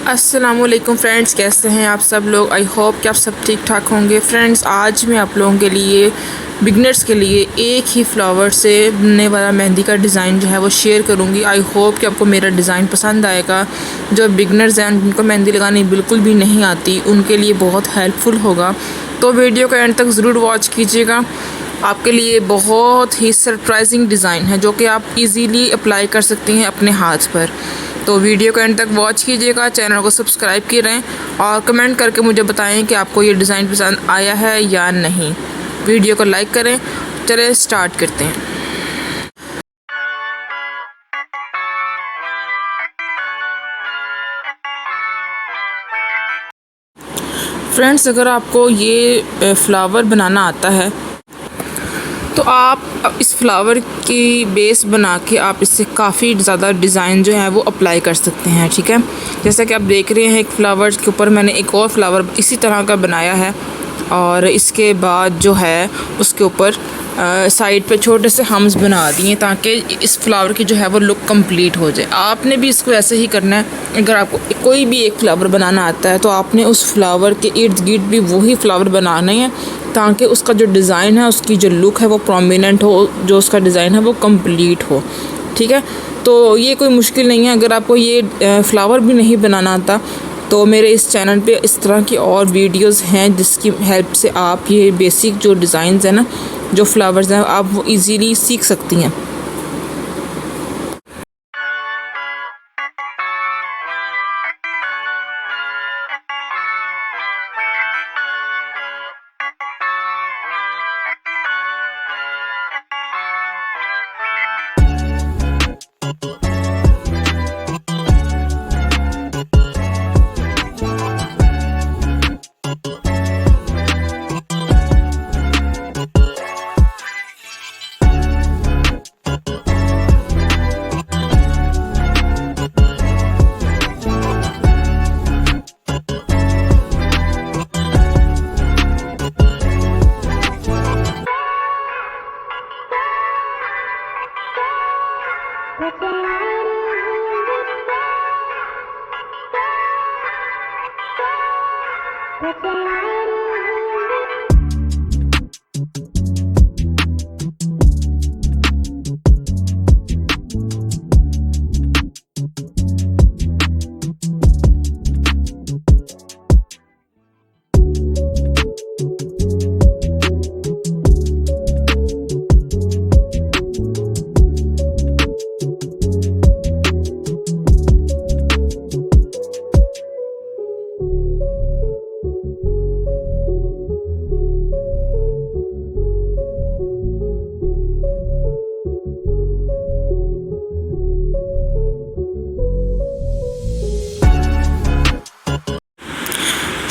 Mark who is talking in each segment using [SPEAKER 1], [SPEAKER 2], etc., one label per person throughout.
[SPEAKER 1] अस्सलामुअलैकुम फ्रेंड्स, कैसे हैं आप सब लोग। आई होप कि आप सब ठीक ठाक होंगे। फ्रेंड्स, आज मैं आप लोगों के लिए बिगनर्स के लिए एक ही फ्लावर से बनने वाला मेहंदी का डिज़ाइन जो है वो शेयर करूंगी। आई होप कि आपको मेरा डिज़ाइन पसंद आएगा। जो बिगनर्स हैं जिनको मेहंदी लगानी बिल्कुल भी नहीं आती, उनके लिए बहुत हेल्पफुल होगा। तो वीडियो को एंड तक ज़रूर वॉच कीजिएगा। आपके लिए बहुत ही सरप्राइजिंग डिज़ाइन है जो कि आप इजीली अप्लाई कर सकती हैं अपने हाथ पर। तो वीडियो को एंड तक वॉच कीजिएगा, चैनल को सब्सक्राइब करें और कमेंट करके मुझे बताएं कि आपको ये डिज़ाइन पसंद आया है या नहीं। वीडियो को लाइक करें। चलिए स्टार्ट करते हैं। फ्रेंड्स, अगर आपको ये फ्लावर बनाना आता है तो आप इस फ्लावर की बेस बना के आप इससे काफ़ी ज़्यादा डिज़ाइन जो है वो अप्लाई कर सकते हैं। ठीक है, जैसा कि आप देख रहे हैं एक फ्लावर के ऊपर मैंने एक और फ्लावर इसी तरह का बनाया है और इसके बाद जो है उसके ऊपर साइड पे छोटे से हम्स बना दिए ताकि इस फ्लावर की जो है वो लुक कंप्लीट हो जाए। आपने भी इसको ऐसे ही करना है। अगर आपको कोई भी एक फ्लावर बनाना आता है तो आपने उस फ्लावर के इर्द गिर्द भी वही फ्लावर बनाने हैं ताकि उसका जो डिज़ाइन है, उसकी जो लुक है वो प्रोमिनेंट हो, जो उसका डिज़ाइन है वो कंप्लीट हो। ठीक है, तो ये कोई मुश्किल नहीं है। अगर आपको ये फ्लावर भी नहीं बनाना आता तो मेरे इस चैनल पे इस तरह की और वीडियोस हैं जिसकी हेल्प से आप ये बेसिक जो डिज़ाइंस हैं ना, जो फ्लावर्स हैं, आप वो इजीली सीख सकती हैं।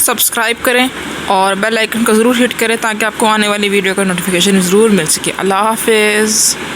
[SPEAKER 1] सब्सक्राइब करें और बेल आइकन को ज़रूर हिट करें ताकि आपको आने वाली वीडियो का नोटिफिकेशन ज़रूर मिल सके। अल्लाह हाफ़िज़।